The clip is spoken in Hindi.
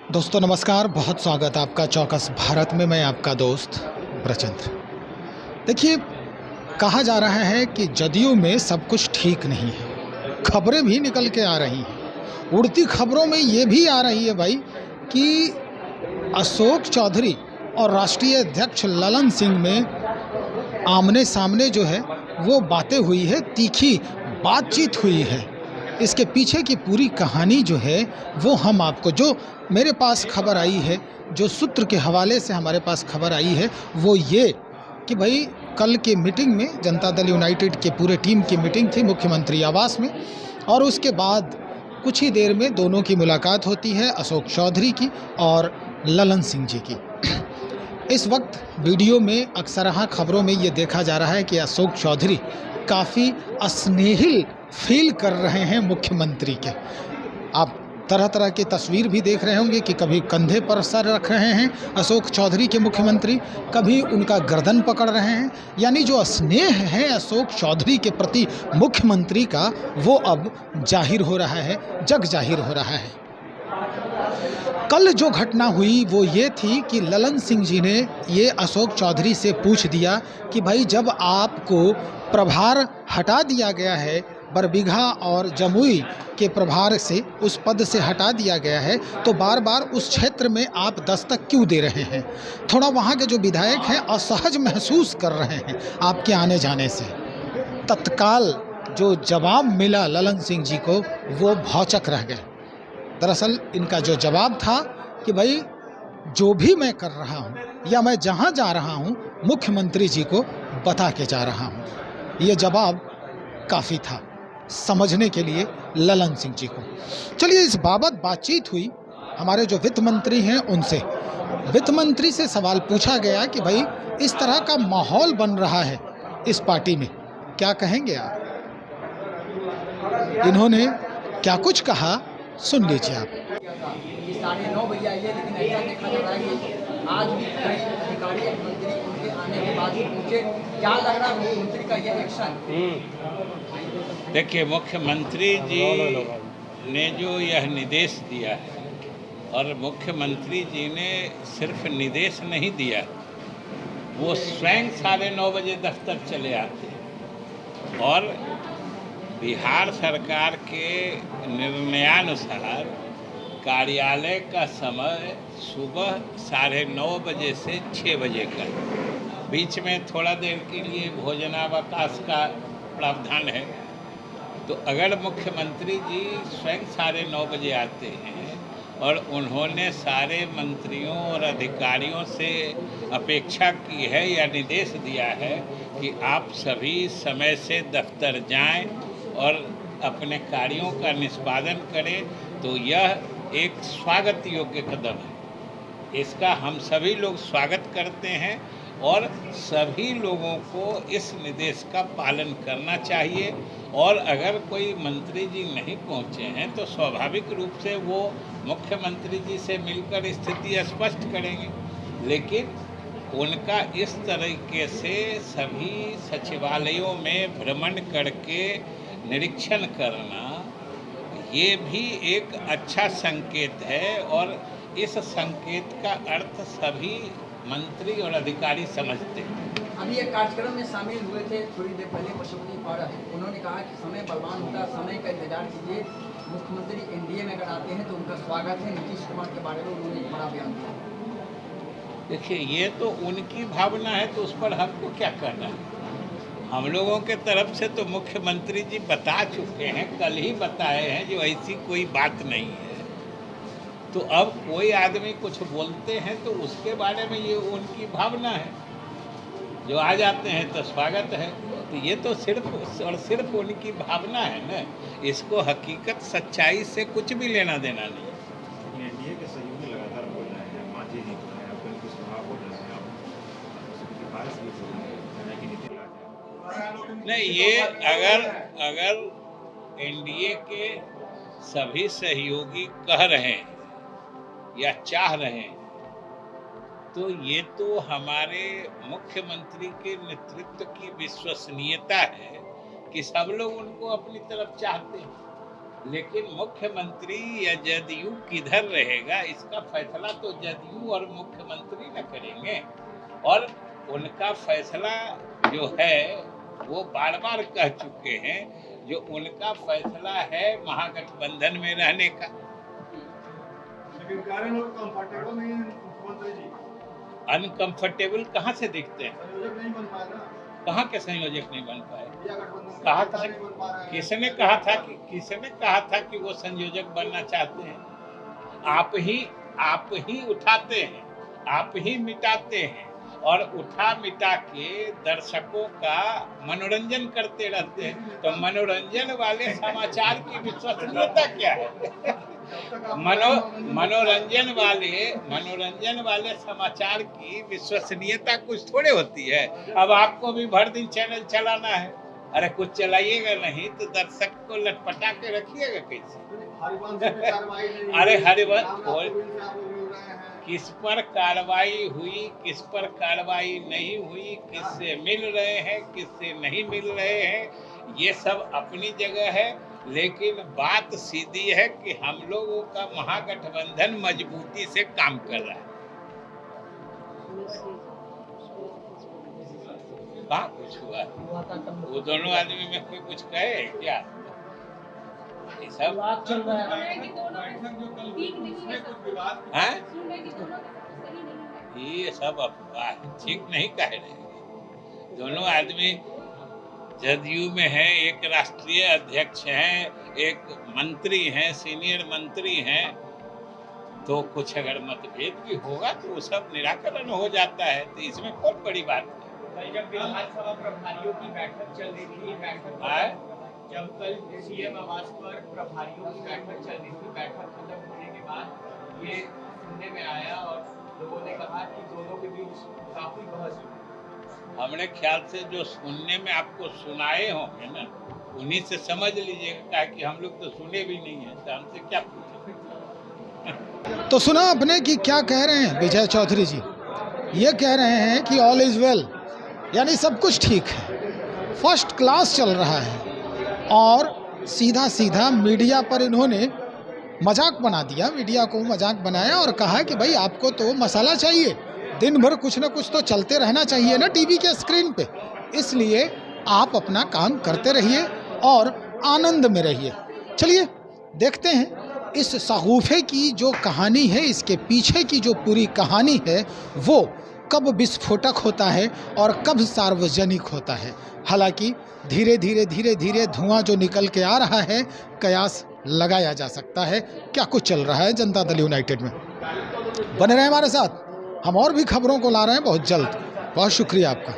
दोस्तों नमस्कार, बहुत स्वागत है आपका चौकस भारत में। मैं आपका दोस्त ब्रजेंद्र। देखिए, कहा जा रहा है कि जदयू में सब कुछ ठीक नहीं है। खबरें भी निकल के आ रही हैं। उड़ती खबरों में ये भी आ रही है भाई कि अशोक चौधरी और राष्ट्रीय अध्यक्ष ललन सिंह में आमने सामने जो है वो बातें हुई है, तीखी बातचीत हुई है। इसके पीछे की पूरी कहानी जो है वो हम आपको, जो मेरे पास खबर आई है, जो सूत्र के हवाले से हमारे पास खबर आई है, वो ये कि भाई कल की मीटिंग में जनता दल यूनाइटेड के पूरे टीम की मीटिंग थी मुख्यमंत्री आवास में, और उसके बाद कुछ ही देर में दोनों की मुलाकात होती है, अशोक चौधरी की और ललन सिंह जी की। इस वक्त वीडियो में अक्सरहा खबरों में ये देखा जा रहा है कि अशोक चौधरी काफ़ी स्नेहिल फील कर रहे हैं मुख्यमंत्री के। आप तरह तरह की तस्वीर भी देख रहे होंगे कि कभी कंधे पर सर रख रहे हैं अशोक चौधरी के मुख्यमंत्री, कभी उनका गर्दन पकड़ रहे हैं। यानी जो स्नेह है अशोक चौधरी के प्रति मुख्यमंत्री का, वो अब जाहिर हो रहा है, जग जाहिर हो रहा है। कल जो घटना हुई वो ये थी कि ललन सिंह जी ने ये अशोक चौधरी से पूछ दिया कि भाई जब आपको प्रभार हटा दिया गया है, बरबीघा और जमुई के प्रभार से, उस पद से हटा दिया गया है, तो बार बार उस क्षेत्र में आप दस्तक क्यों दे रहे हैं? थोड़ा वहाँ के जो विधायक हैं असहज महसूस कर रहे हैं आपके आने जाने से। तत्काल जो जवाब मिला ललन सिंह जी को, वो भौचक रह गए। दरअसल इनका जो जवाब था कि भाई जो भी मैं कर रहा हूँ या मैं जहाँ जा रहा हूँ मुख्यमंत्री जी को बता के जा रहा हूँ। ये जवाब काफ़ी था समझने के लिए ललन सिंह जी को। चलिए, इस बाबत बातचीत हुई हमारे जो वित्त मंत्री हैं उनसे। वित्त मंत्री से सवाल पूछा गया कि भाई इस तरह का माहौल बन रहा है इस पार्टी में, क्या कहेंगे आप? इन्होंने क्या कुछ कहा, सुन लीजिए आप। 9:30 बजे आई है, लेकिन ऐसा देखा जा रहा है कि आज भी कई अधिकारी मंत्री उनके आने के बाद ही पहुंचे। क्या लग रहा है मुख्यमंत्री का ये एक्शन? देखिए, मुख्यमंत्री जी ने जो यह निर्देश दिया है, और मुख्यमंत्री जी ने सिर्फ निर्देश नहीं दिया, वो स्वयं 9:30 बजे दफ्तर चले आते हैं और बिहार सरकार के निर्णयानुसार कार्यालय का समय सुबह 9:30 बजे से 6 बजे का, बीच में थोड़ा देर के लिए भोजनावकाश का प्रावधान है। तो अगर मुख्यमंत्री जी स्वयं 9:30 बजे आते हैं और उन्होंने सारे मंत्रियों और अधिकारियों से अपेक्षा की है या निर्देश दिया है कि आप सभी समय से दफ्तर जाएं और अपने कार्यों का निष्पादन करें, तो यह एक स्वागत योग्य कदम है। इसका हम सभी लोग स्वागत करते हैं और सभी लोगों को इस निर्देश का पालन करना चाहिए। और अगर कोई मंत्री जी नहीं पहुंचे हैं तो स्वाभाविक रूप से वो मुख्यमंत्री जी से मिलकर स्थिति स्पष्ट करेंगे। लेकिन उनका इस तरीके से सभी सचिवालयों में भ्रमण करके निरीक्षण करना, ये भी एक अच्छा संकेत है, और इस संकेत का अर्थ सभी मंत्री और अधिकारी समझते हैं। अभी एक कार्यक्रम में शामिल हुए थे थोड़ी देर पहले पशुपति पारा, उन्होंने कहा कि समय बलवान होता है, समय का इंतजार कीजिए। मुख्यमंत्री एनडीए में अगर आते हैं तो उनका स्वागत है। नीतीश कुमार के बारे में उन्होंने एक बड़ा बयान दिया। देखिए, ये तो उनकी भावना है, तो उस पर हमको क्या करना है? हम लोगों के तरफ से तो मुख्यमंत्री जी बता चुके हैं, कल ही बताए हैं, जो ऐसी कोई बात नहीं है। तो अब कोई आदमी कुछ बोलते हैं तो उसके बारे में ये उनकी भावना है, जो आ जाते हैं तो स्वागत है। तो ये तो सिर्फ और सिर्फ उनकी भावना है ना, इसको हकीकत सच्चाई से कुछ भी लेना देना नहीं। एनडीए के सहयोगी लगातार बोल रहे हैं, मांझी जी को है, अपने कुछ सभा बोल रहे हैं, बारिश भी हो रही है कि नीति नहीं, ये अगर एनडीए के सभी सहयोगी कह रहे हैं या चाह रहे हैं, तो ये तो हमारे मुख्यमंत्री के नेतृत्व की विश्वसनीयता है कि सब लोग उनको अपनी तरफ चाहते हैं। लेकिन मुख्यमंत्री या जदयू किधर रहेगा इसका फैसला तो जदयू और मुख्यमंत्री न करेंगे। और उनका फैसला जो है वो बार बार कह चुके हैं, जो उनका फैसला है महागठबंधन में रहने का। लेकिन कारण लोग कंफर्टेबल नहीं है मुख्यमंत्री जी। अनकंफर्टेबल कहाँ से दिखते हैं? संयोजक नहीं बन पाए ना। कहाँ के संयोजक नहीं बन पाए? इंडिया गठबंधन कहा था, नहीं बन पा रहा है। किसने कहा था कि वो संयोजक बनना चाहते हैं? आप ही उठाते हैं, आप ही मिटाते हैं और उठा मिटा के दर्शकों का मनोरंजन करते रहते हैं। तो मनोरंजन वाले समाचार की विश्वसनीयता क्या है? मनोरंजन वाले समाचार की विश्वसनीयता कुछ थोड़े होती है। अब आपको भी भर दिन चैनल चलाना है, अरे कुछ चलाइएगा नहीं तो दर्शक को लटपटा के रखिएगा कैसे? अरे हरिवंश किस पर कार्रवाई हुई, किस पर कार्रवाई नहीं हुई, किससे मिल रहे हैं, किससे नहीं मिल रहे हैं, ये सब अपनी जगह है। लेकिन बात सीधी है कि हम लोगों का महागठबंधन मजबूती से काम कर रहा है। कहाँ कुछ हुआ? वो दोनों आदमी में कोई कुछ कहे क्या? ये सब चल रहा है। हैं? ये सब अफवाह है, ठीक नहीं कह रहे। दोनों आदमी जदयू में है, एक राष्ट्रीय अध्यक्ष हैं, एक मंत्री हैं, सीनियर मंत्री हैं। तो कुछ अगर मतभेद भी होगा तो वो सब निराकरण हो जाता है, तो इसमें कौन बड़ी बात है? जब विधानसभा प्रभारियों की बैठक चल रही थी, जब कल सीएम आवास पर प्रभारियों की बैठक चल रही थी, बैठक खत्म होने के बाद ये सुनने में आया और लोगों ने कहा कि दोनों के बीच काफी बहस हुई। हमने ख्याल से जो सुनने में आपको सुनाए होंगे ना, उन्हीं से समझ लीजिएगा कि हम लोग तो सुने भी नहीं है, तो हमसे क्या पूछें? तो सुना आपने कि क्या कह रहे हैं विजय चौधरी जी? ये कह रहे हैं कि ऑल इज़ वेल, यानी सब कुछ ठीक है, फर्स्ट क्लास चल रहा है। और सीधा सीधा मीडिया पर इन्होंने मजाक बना दिया, मीडिया को मजाक बनाया और कहा कि भाई आपको तो मसाला चाहिए, दिन भर कुछ ना कुछ तो चलते रहना चाहिए ना टीवी के स्क्रीन पे, इसलिए आप अपना काम करते रहिए और आनंद में रहिए। चलिए देखते हैं इस सगूफे की जो कहानी है, इसके पीछे की जो पूरी कहानी है वो कब विस्फोटक होता है और कब सार्वजनिक होता है। हालांकि धीरे धीरे धुआं जो निकल के आ रहा है, कयास लगाया जा सकता है क्या कुछ चल रहा है जनता दल यूनाइटेड में। बने रहे हमारे साथ, हम और भी खबरों को ला रहे हैं बहुत जल्द। बहुत शुक्रिया आपका।